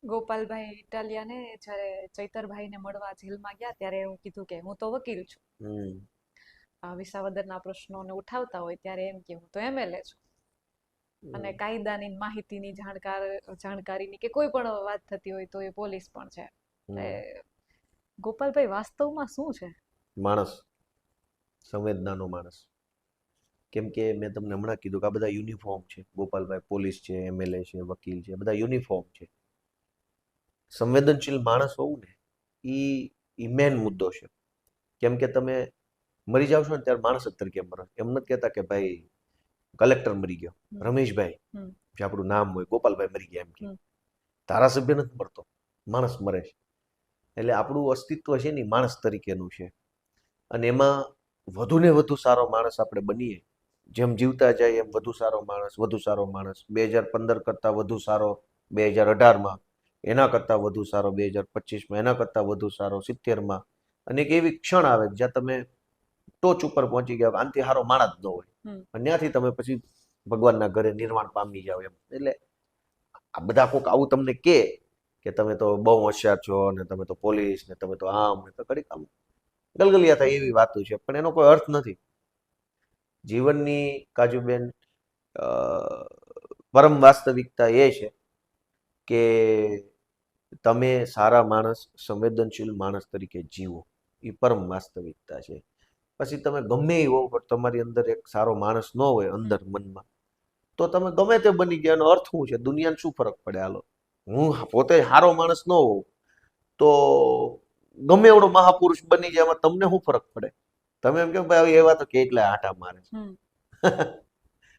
ગોપાલભાઈ ઇટાલિયાને જ્યારે ચૈતરભાઈને મળવા જેલમાં ગયા ત્યારે એવું કીધું કે હું તો વકીલ છું. હમ. વિસાવદરના પ્રશ્નોને ઉઠાવતા હોય ત્યારે એમ કે હું તો એમએલએ છું અને કાયદાની માહિતીની જાણકારીની કે કોઈ પણ વાત થતી હોય તો એ પોલીસ પણ છે. એટલે ગોપાલભાઈ વાસ્તવમાં શું છે? માણસ, સંવેદનાનો માણસ. કેમ કે મેં તમને હમણાં કીધું કે આ બધા યુનિફોર્મ છે. ગોપાલભાઈ પોલીસ છે, એમએલએ છે, વકીલ છે, બધા યુનિફોર્મ છે. સંવેદનશીલ માણસ હોવું ને એ મેન મુદ્દો છે. કેમ કે તમે મરી જાવ છો ને ત્યારે માણસ જ તરીકે મરો. એમ નથી કહેતા કે ભાઈ કલેક્ટર મરી ગયો, રમેશભાઈ જે આપણું નામ હોય, ગોપાલભાઈ મરી ગયા એમ કે. ધારાસભ્ય નથી મરતો, માણસ મરે છે. એટલે આપણું અસ્તિત્વ છે ને માણસ તરીકેનું છે. અને એમાં વધુ ને વધુ સારો માણસ આપણે બનીએ, જેમ જીવતા જાય એમ વધુ સારો માણસ, વધુ સારો માણસ. 2015 કરતાં વધુ સારો 2018માં, એના કરતાં વધુ સારો 2025માં, એના કરતાં વધુ સારો 70માં. અને એક એવી ક્ષણ આવે જ્યાં તમે ટોચ ઉપર પહોંચી ગયા, આનાથી સારો માણસ જ ન હોય. અને ત્યાંથી તમે પછી ભગવાનના ઘરે નિર્વાણ પામી જાઓ એમ. એટલે આ બધા કોઈક આવું તમને કે તમે તો બહુ હોશિયાર છો ને તમે તો પોલીસ ને તમે તો આમ ને તો કડીક આમ ગલગલિયા થાય એવી વાતો છે, પણ એનો કોઈ અર્થ નથી. જીવનની કાજુબેન પરમ વાસ્તવિકતા એ છે કે તમે સારા માણસ, સંવેદનશીલ માણસ તરીકે જીવો. એ પરમ વાસ્તવિકતા છે. પછી તમે ગમે એ હો, પણ તમારી અંદર એક સારો માણસ ન હોય અંદર મનમાં, તો તમે ગમે તે બની ગયા. એનો અર્થ શું છે? દુનિયાને શું ફરક પડે? હાલો, હું પોતે સારો માણસ ન હોઉં તો ગમે એવડો મહાપુરુષ બની જાય, એમાં તમને શું ફરક પડે? તમે એમ કેમ ભાઈ એવા તો કેટલા આટા મારે છે.